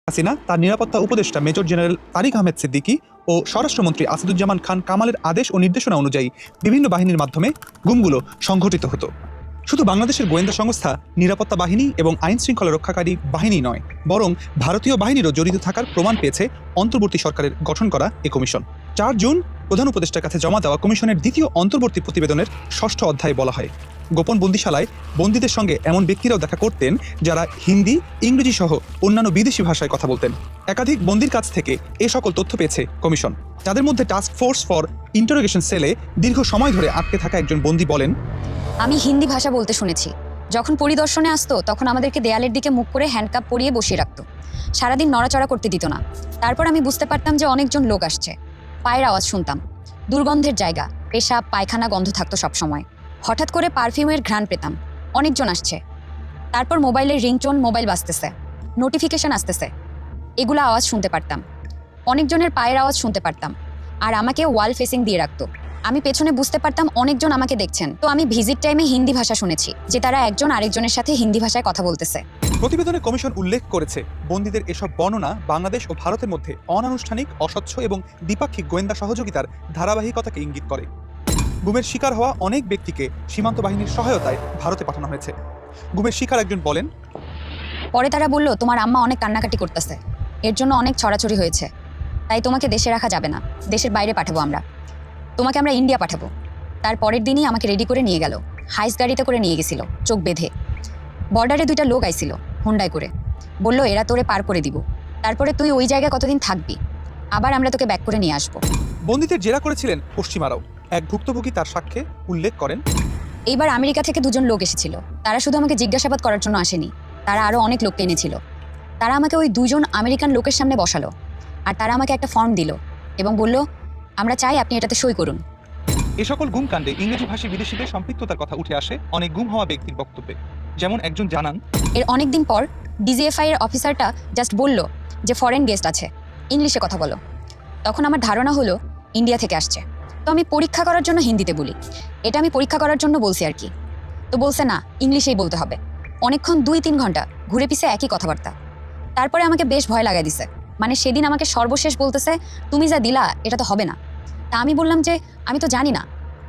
হাসিনা তার নিরাপত্তা উপদেষ্টা মেজর জেনারেল তারিক আহমেদ সিদ্দিকী ও স্বরাষ্ট্রমন্ত্রী আসাদুজ্জামান খান কামালের আদেশ ও নির্দেশনা অনুযায়ী বিভিন্ন বাহিনীর মাধ্যমে গুমগুলো সংঘটিত হতো। শুধু বাংলাদেশের গোয়েন্দা সংস্থা, নিরাপত্তা বাহিনী এবং আইন শৃঙ্খলা রক্ষাকারী বাহিনী নয়, বরং ভারতীয় বাহিনীরও জড়িত থাকার প্রমাণ পেয়েছে অন্তর্বর্তী সরকারের গঠন করা এ কমিশন। ৪ জুন প্রধান উপদেষ্টার কাছে জমা দেওয়া কমিশনের দ্বিতীয় অন্তর্বর্তী প্রতিবেদনের ৬ষ্ঠ অধ্যায়ে বলা হয়, গোপন বন্দিশালায় বন্দীদের সঙ্গে এমন ব্যক্তিরাও দেখা করতেন যারা হিন্দি, ইংরেজি সহ অন্যান্য বিদেশি ভাষায় কথা বলতেন। একাধিক বন্দির কাছ থেকে এ সকল তথ্য পেয়েছে কমিশন, যাদের মধ্যে টাস্ক ফোর্স ফর ইন্টারোগেশন সেলে দীর্ঘ সময় ধরে আটকে থাকা একজন বন্দী বলেন, আমি হিন্দি ভাষা বলতে শুনেছি। যখন পরিদর্শনে আসতো তখন আমাদেরকে দেয়ালের দিকে মুখ করে হ্যান্ডকাপ পরিয়ে বসিয়ে রাখতো, সারাদিন নড়াচড়া করতে দিত না। তারপর আমি বুঝতে পারতাম যে অনেকজন লোক আসছে। পায়ের আওয়াজ শুনতাম, দুর্গন্ধের জায়গা, পেশাব পায়খানা গন্ধ থাকতো সবসময়। হঠাৎ করে পারফিউমের ঘ্রাণ পেতাম, অনেকজন আসছে। তারপর মোবাইলের রিংটোন, মোবাইল বাজতেছে, নোটিফিকেশন আসতেছে, এগুলো আওয়াজ শুনতে পারতাম। অনেকজনের পায়ের আওয়াজ শুনতে পারতাম, আর আমাকে ওয়াল ফেসিং দিয়ে রাখতো। আমি পেছনে বুঝতে পারতাম অনেকজন আমাকে দেখছেন। তো আমি ভিজিট টাইমে হিন্দি ভাষা শুনেছি, যে তারা একজন আরেকজনের সাথে হিন্দি ভাষায় কথা বলতেছে। প্রতিবেদনে কমিশন উল্লেখ করেছে, বন্দীদের এসব বর্ণনা বাংলাদেশ ও ভারতের মধ্যে অনানুষ্ঠানিক, অস্বচ্ছ এবং দ্বিপাক্ষিক গোয়েন্দা সহযোগিতার ধারাবাহিকতাকে ইঙ্গিত করে। গুমের শিকার হওয়া অনেক ব্যক্তিকে সীমান্ত বাহিনীর সহায়তায় ভারতে পাঠানো হয়েছে। গুমের শিকার একজন বলেন, পরে তারা বলল, তোমার আম্মা অনেক কান্নাকাটি করতেছে, এর জন্য অনেক ছড়াছড়ি হয়েছে, তাই তোমাকে দেশে রাখা যাবে না, দেশের বাইরে পাঠাবো আমরা, তোমাকে আমরা ইন্ডিয়া পাঠাবো। তার পরের দিনই আমাকে রেডি করে নিয়ে গেল, হাইস গাড়িতে করে নিয়ে গেছিল, চোখ বেঁধে। বর্ডারে 2টা লোক আইছিল হোন্ডায় করে, বলল এরা তোরে পার করে দিব, তারপরে তুই ওই জায়গায় কতদিন থাকবি, আবার আমরা তোকে ব্যাক করে নিয়ে আসবো। বন্দীদের জেরা করেছিলেন পশ্চিমারাও। এক ভুক্তভোগী তার সাক্ষ্যে উল্লেখ করেন, এইবার আমেরিকা থেকে 2জন লোক এসেছিল। তারা শুধু আমাকে জিজ্ঞাসাবাদ করার জন্য আসেনি, তারা আরও অনেক লোককে এনেছিল। তারা আমাকে ওই 2জন আমেরিকান লোকের সামনে বসালো, আর তারা আমাকে একটা ফর্ম দিল এবং বলল, আমরা চাই আপনি এটাতে সই করুন। এ সকল গুম কাণ্ডে ইংরেজি ভাষী বিদেশিদের সম্পৃক্ততার কথা উঠে আসে অনেক গুম হওয়া ব্যক্তির বক্তব্যে। যেমন একজন জানান, এর অনেক দিন পর ডিজিএফআই এর অফিসারটা জাস্ট বলল যে ফরেন গেস্ট আছে, ইংলিশে কথা বলো। তখন আমার ধারণা হলো ইন্ডিয়া থেকে আসছে। তো আমি পরীক্ষা করার জন্য হিন্দিতে বলি, এটা আমি পরীক্ষা করার জন্য বলছি আর কি। তো বলছে না, ইংলিশেই বলতে হবে। অনেকক্ষণ 2-3 ঘন্টা ঘুরে পিছে একই কথাবার্তা। তারপরে আমাকে বেশ ভয় লাগাই দিছে। মানে সেদিন আমাকে সর্বশেষ বলতেছে, তুমি যা দিলা এটা তো হবে না। তা আমি বললাম যে আমি তো জানি না।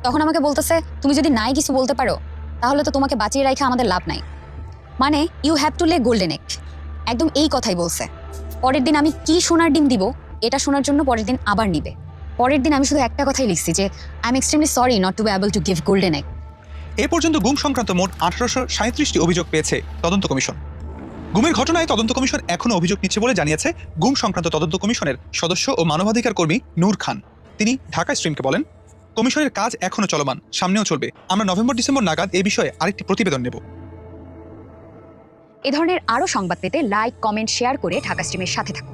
তখন আমাকে বলতেছে, তুমি যদি নাই কিছু বলতে পারো তাহলে তো তোমাকে বাঁচিয়ে রাখা আমাদের লাভ নাই, মানে ইউ হ্যাভ টু লে গোল্ডেন এগ। একদম এই কথাই বলছে। পরের দিন আমি কি সোনার ডিম দিব এটা শোনার জন্য পরের দিন আবার নিবে। পরের দিন আমি শুধু একটা কথাই লিখছি যে I am extremely sorry not to be able to give golden egg. এ পর্যন্ত গুম সংক্রান্ত মোট 1837টি অভিযোগ পেয়েছে তদন্ত কমিশন। গুমের ঘটনায় তদন্ত কমিশন এখনও অভিযোগ নিচ্ছে বলে জানিয়েছে গুম সংক্রান্ত তদন্ত কমিশনের সদস্য ও মানবাধিকার কর্মী নূর খান। তিনি ঢাকা স্ট্রিমকে বলেন, কমিশনের কাজ এখনও চলমান, সামনেও চলবে। আমরা নভেম্বর-ডিসেম্বর নাগাদ এ বিষয়ে আরেকটি প্রতিবেদন নেব। এ ধরনের আরও সংবাদ পেতে লাইক, কমেন্ট, শেয়ার করে ঢাকা স্ট্রিমের সাথে থাকুন।